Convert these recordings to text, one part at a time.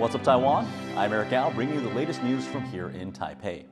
What's up, Taiwan? I'm Eric Gao, bringing you the latest news from here in Taipei.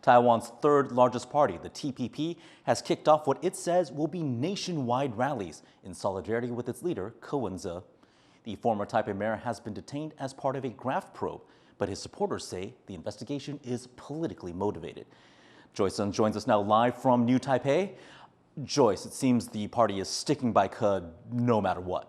Taiwan's third largest party, the TPP, has kicked off what it says will be nationwide rallies in solidarity with its leader, Wen-je. The former Taipei mayor has been detained as part of a graft probe, but his supporters say the investigation is politically motivated. Joyce Sun joins us now live from New Taipei. Joyce, it seems the party is sticking by no matter what.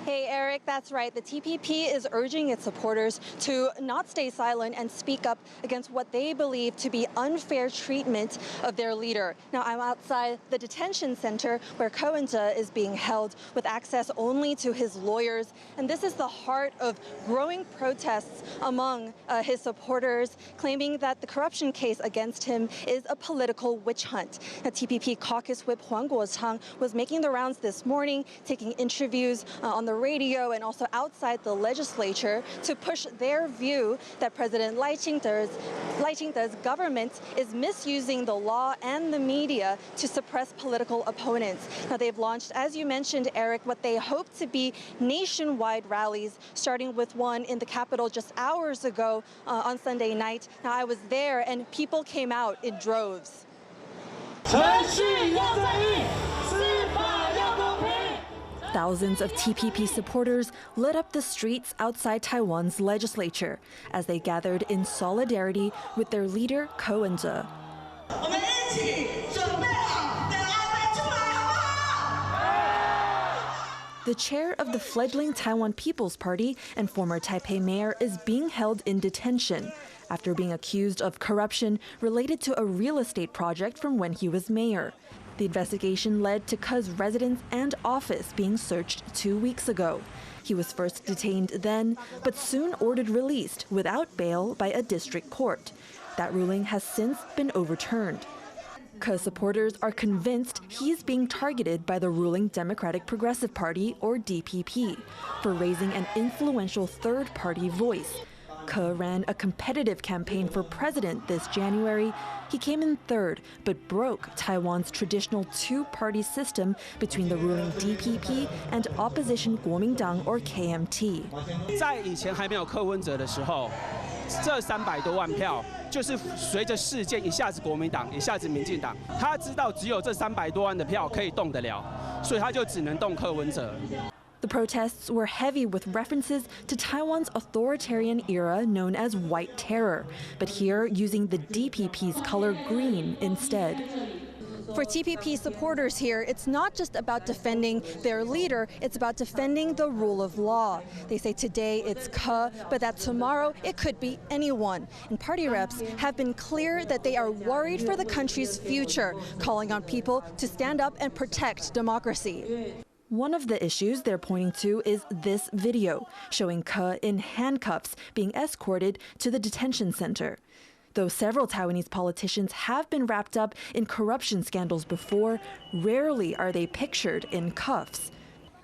Hey, Eric, that's right. The TPP is urging its supporters to not stay silent and speak up against what they believe to be unfair treatment of their leader. Now, I'm outside the detention center where Wenje is being held with access only to his lawyers. And this is the heart of growing protests among his supporters, claiming that the corruption case against him is a political witch hunt. Now, TPP caucus whip Huang Guochang was making the rounds this morning, taking interviews on the radio and also outside the legislature to push their view that President Lai Ching-te's government is misusing the law and the media to suppress political opponents. Now, they've launched, as you mentioned, Eric, what they hope to be nationwide rallies, starting with one in the capital just hours ago on Sunday night. Now, I was there and people came out in droves. Thousands of TPP supporters lit up the streets outside Taiwan's legislature as they gathered in solidarity with their leader, Wenje. The chair of the fledgling Taiwan People's Party and former Taipei mayor is being held in detention after being accused of corruption related to a real estate project from when he was mayor. The investigation led to Ke's residence and office being searched 2 weeks ago. He was first detained then, but soon ordered released without bail by a district court. That ruling has since been overturned. Ke supporters are convinced he is being targeted by the ruling Democratic Progressive Party, or DPP, for raising an influential third-party voice. Ke ran a competitive campaign for president this January. He came in third, but broke Taiwan's traditional two-party system between the ruling DPP and opposition Kuomintang, or KMT. 在以前还没有柯文哲的时候，这300多万票就是随着事件一下子国民党，一下子民进党，他知道只有这300多万的票可以动得了，所以他就只能动柯文哲。 The protests were heavy with references to Taiwan's authoritarian era known as White Terror, but here using the DPP's color green instead. For TPP supporters here, it's not just about defending their leader, it's about defending the rule of law. They say today it's Ke, but that tomorrow it could be anyone. And party reps have been clear that they are worried for the country's future, calling on people to stand up and protect democracy. One of the issues they're pointing to is this video, showing Ke in handcuffs being escorted to the detention center. Though several Taiwanese politicians have been wrapped up in corruption scandals before, rarely are they pictured in cuffs.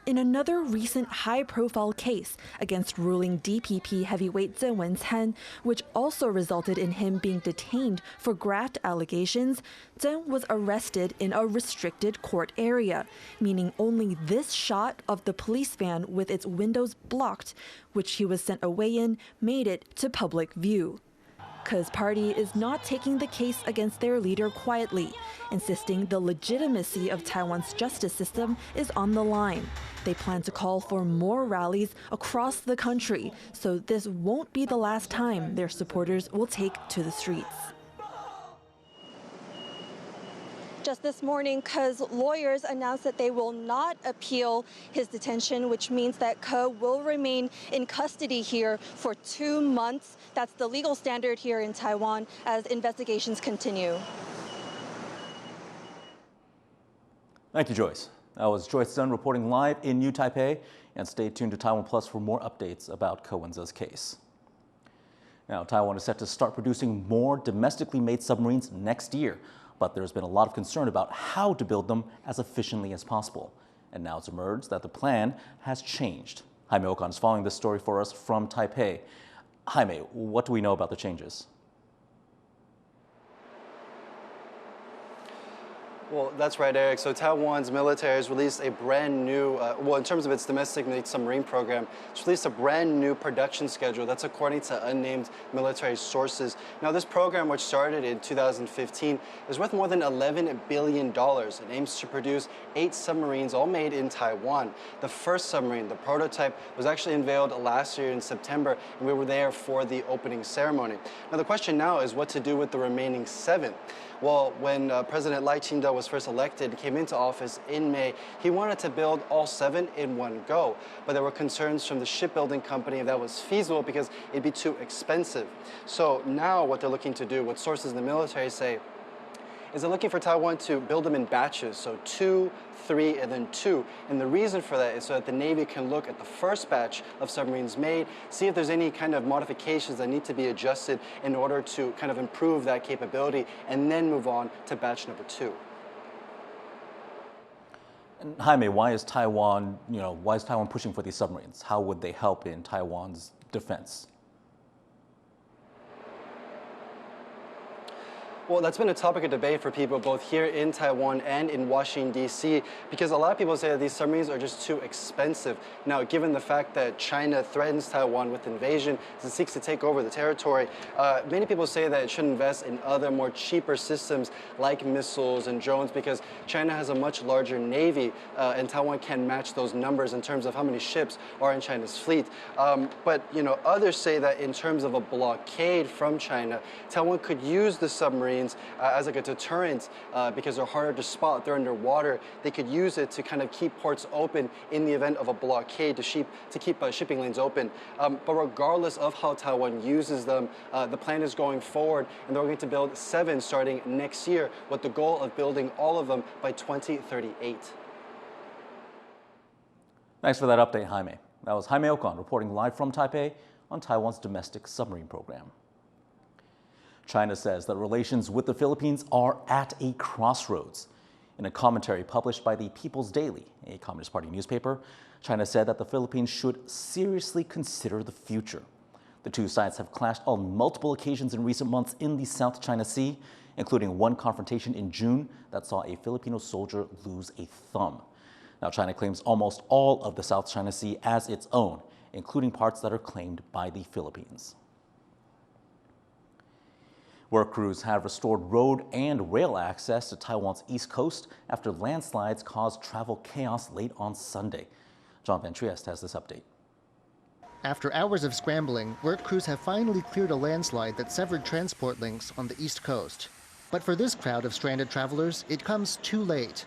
In another recent high-profile case against ruling DPP heavyweight Wen-je, which also resulted in him being detained for graft allegations, Zheng was arrested in a restricted court area, meaning only this shot of the police van with its windows blocked, which he was sent away in, made it to public view. Ke's party is not taking the case against their leader quietly, insisting the legitimacy of Taiwan's justice system is on the line. They plan to call for more rallies across the country, so this won't be the last time their supporters will take to the streets. Just this morning, Ke's lawyers announced that they will not appeal his detention, which means that Ke will remain in custody here for 2 months. That's the legal standard here in Taiwan as investigations continue. Thank you, Joyce. That was Joyce Sun reporting live in New Taipei, and stay tuned to TaiwanPlus for more updates about Wenje's case. Now, Taiwan is set to start producing more domestically made submarines next year. But there's been a lot of concern about how to build them as efficiently as possible. And now it's emerged that the plan has changed. Jaime Okan is following this story for us from Taipei. Jaime, what do we know about the changes? Well, that's right, Eric. So Taiwan's military has released a brand new, well, in terms of its domestic submarine program, it's released a brand new production schedule. That's according to unnamed military sources. Now, this program, which started in 2015, is worth more than $11 billion and aims to produce 8 submarines, all made in Taiwan. The first submarine, the prototype, was actually unveiled last year in September, and we were there for the opening ceremony. Now, the question now is what to do with the remaining 7. Well, when President Lai Ching-te was first elected, came into office in May, he wanted to build all 7 in one go. But there were concerns from the shipbuilding company if that was feasible because it'd be too expensive. So now what they're looking to do, what sources in the military say, is they're looking for Taiwan to build them in batches, so 2, 3, and then 2. And the reason for that is so that the Navy can look at the first batch of submarines made, see if there's any kind of modifications that need to be adjusted in order to kind of improve that capability, and then move on to batch number 2. And Jaime, why is Taiwan pushing for these submarines? How would they help in Taiwan's defense? Well, that's been a topic of debate for people both here in Taiwan and in Washington, D.C., because a lot of people say that these submarines are just too expensive. Now, given the fact that China threatens Taiwan with invasion as it seeks to take over the territory, many people say that it should invest in other more cheaper systems like missiles and drones because China has a much larger navy and Taiwan can match those numbers in terms of how many ships are in China's fleet. But, others say that in terms of a blockade from China, Taiwan could use the submarines as like a deterrent because they're harder to spot, they're underwater. They could use it to kind of keep ports open in the event of a blockade to keep shipping lanes open. But regardless of how Taiwan uses them, the plan is going forward, and they're going to build 7 starting next year with the goal of building all of them by 2038. Thanks for that update, Jaime. That was Jaime Ocon reporting live from Taipei on Taiwan's domestic submarine program. China says that relations with the Philippines are at a crossroads. In a commentary published by the People's Daily, a Communist Party newspaper, China said that the Philippines should seriously consider the future. The two sides have clashed on multiple occasions in recent months in the South China Sea, including one confrontation in June that saw a Filipino soldier lose a thumb. Now, China claims almost all of the South China Sea as its own, including parts that are claimed by the Philippines. Work crews have restored road and rail access to Taiwan's east coast after landslides caused travel chaos late on Sunday. John Van Trieste has this update. After hours of scrambling, work crews have finally cleared a landslide that severed transport links on the east coast. But for this crowd of stranded travelers, it comes too late.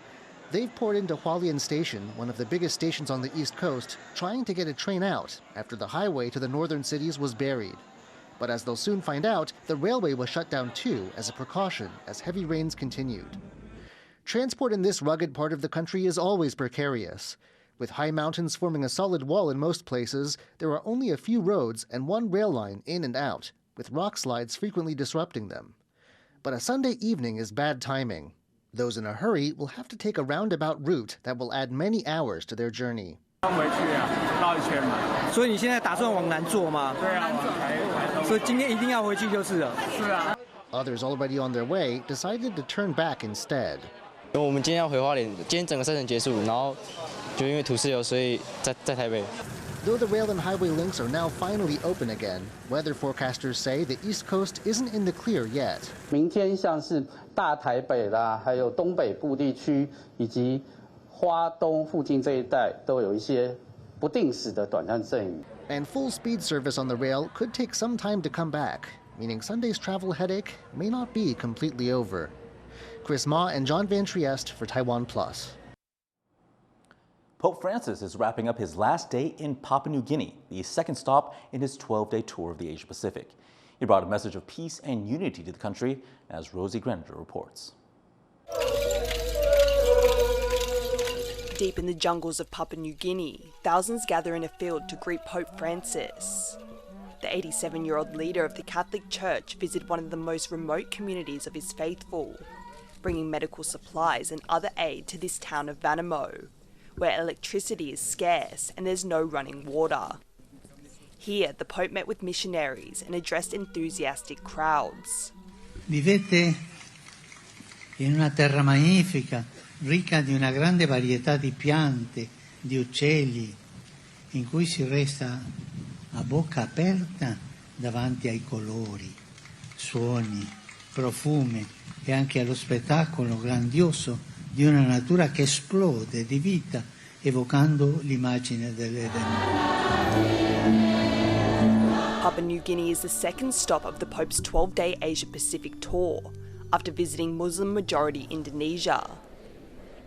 They've poured into Hualien Station, one of the biggest stations on the east coast, trying to get a train out after the highway to the northern cities was buried. But as they'll soon find out, the railway was shut down too as a precaution as heavy rains continued. Transport in this rugged part of the country is always precarious. With high mountains forming a solid wall in most places, there are only a few roads and one rail line in and out, with rock slides frequently disrupting them. But a Sunday evening is bad timing. Those in a hurry will have to take a roundabout route that will add many hours to their journey. 所以你现在打算往南坐吗？对啊，所以今天一定要回去就是了。是啊。Others already on their way decided to turn back instead. 我们今天要回花莲，今天整个赛程结束，然后就因为土石流，所以在台北。Though the rail and highway links are now finally open again, weather forecasters say the East Coast isn't in the clear yet. 明天像是大台北啦，还有东北部地区以及花东附近这一带都有一些不定时的短暂阵雨。And full speed service on the rail could take some time to come back, meaning Sunday's travel headache may not be completely over. Chris Ma and John Van Trieste for TaiwanPlus. Pope Francis is wrapping up his last day in Papua New Guinea, the second stop in his 12-day tour of the Asia-Pacific. He brought a message of peace and unity to the country, as Rosie Granger reports. Deep in the jungles of Papua New Guinea, thousands gather in a field to greet Pope Francis. The 87-year-old leader of the Catholic Church visited one of the most remote communities of his faithful, bringing medical supplies and other aid to this town of Vanimo, where electricity is scarce and there's no running water. Here, the Pope met with missionaries and addressed enthusiastic crowds. Vivete in una terra magnifica, ricca di una grande varietà di piante, di uccelli, in cui si resta a bocca aperta davanti ai colori, suoni, profumi e anche allo spettacolo grandioso di una natura che esplode di vita, evocando l'immagine dell'Eden. Papua New Guinea is the second stop of the Pope's 12-day Asia-Pacific tour, after visiting Muslim-majority Indonesia.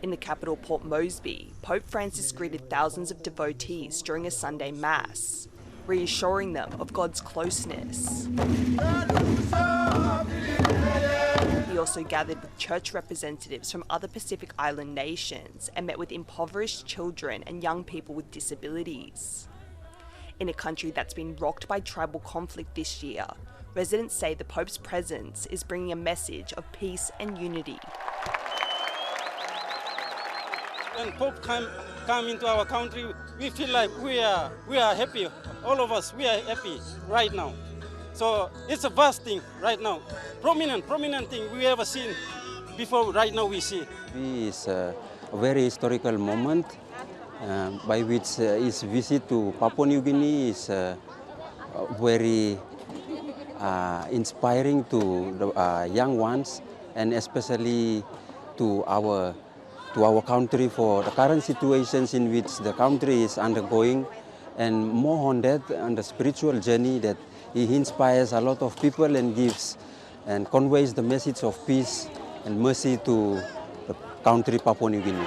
In the capital Port Moresby, Pope Francis greeted thousands of devotees during a Sunday Mass, reassuring them of God's closeness. He also gathered with church representatives from other Pacific Island nations and met with impoverished children and young people with disabilities. In a country that's been rocked by tribal conflict this year, residents say the Pope's presence is bringing a message of peace and unity. When Pope come into our country, we feel like we are happy. All of us, we are happy right now. So it's a vast thing right now. Prominent thing we ever seen before. Right now we see. It's a very historical moment by which his visit to Papua New Guinea is very inspiring to the young ones, and especially to our country for the current situations in which the country is undergoing, and more on that, on the spiritual journey, that he inspires a lot of people and gives and conveys the message of peace and mercy to the country Papua New Guinea.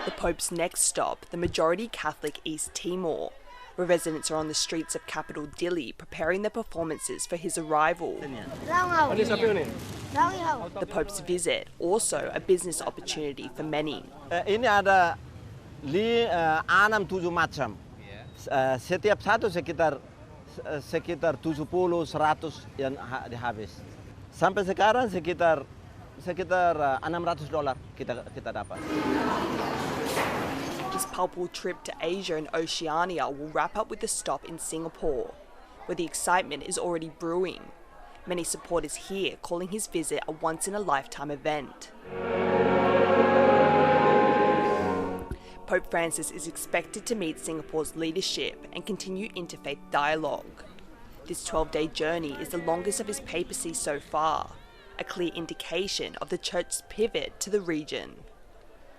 The Pope's next stop, the majority Catholic East Timor, where residents are on the streets of capital Dili preparing their performances for his arrival. The Pope's visit, also a business opportunity for many. Ini ada 6-7 macam. Setiap satu sekitar 70-100 yang dihabis. Sampai sekarang sekitar $600 kita dapat. This palpable trip to Asia and Oceania will wrap up with a stop in Singapore, where the excitement is already brewing. Many supporters here calling his visit a once-in-a-lifetime event. Pope Francis is expected to meet Singapore's leadership and continue interfaith dialogue. This 12-day journey is the longest of his papacy so far, a clear indication of the Church's pivot to the region.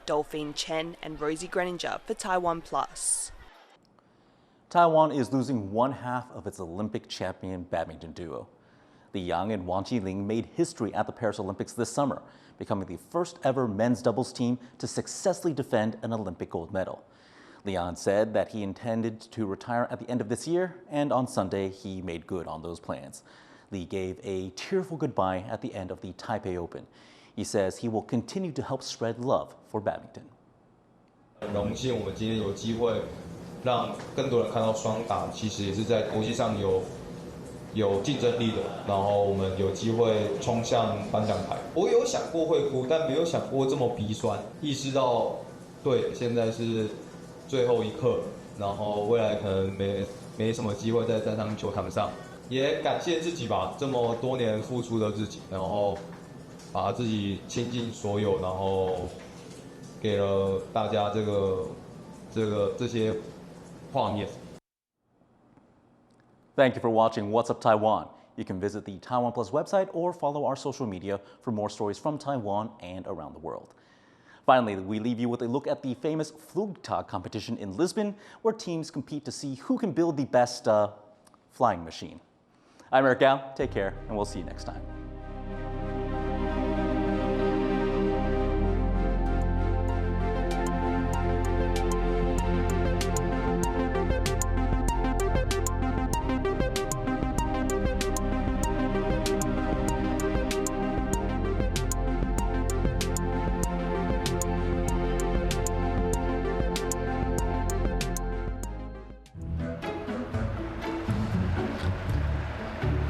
Dolphine Chen and Rosie Greninger for TaiwanPlus. Taiwan is losing one half of its Olympic champion badminton duo. Li Yang and Wenje made history at the Paris Olympics this summer, becoming the first ever men's doubles team to successfully defend an Olympic gold medal. Li Yang said that he intended to retire at the end of this year, and on Sunday he made good on those plans. Li gave a tearful goodbye at the end of the Taipei Open. He says he will continue to help spread love for badminton. 很荣幸我们今天有机会让更多人看到双打其实也是在国际上有竞争力的，然后我们有机会冲向颁奖台。我有想过会哭，但没有想过这么鼻酸。意识到，对，现在是最后一刻，然后未来可能没什么机会再站上球场上。也感谢自己吧，这么多年付出的自己，然后把自己倾尽所有，然后给了大家这些画面。Thank you for watching What's Up Taiwan. You can visit the TaiwanPlus website or follow our social media for more stories from Taiwan and around the world. Finally, we leave you with a look at the famous Flugtag competition in Lisbon, where teams compete to see who can build the best flying machine. I'm Eric Gao. Take care, and we'll see you next time.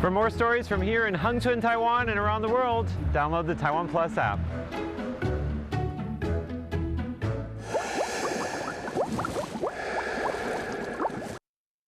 For more stories from here in Hangzhou, Taiwan, and around the world, download the TaiwanPlus app.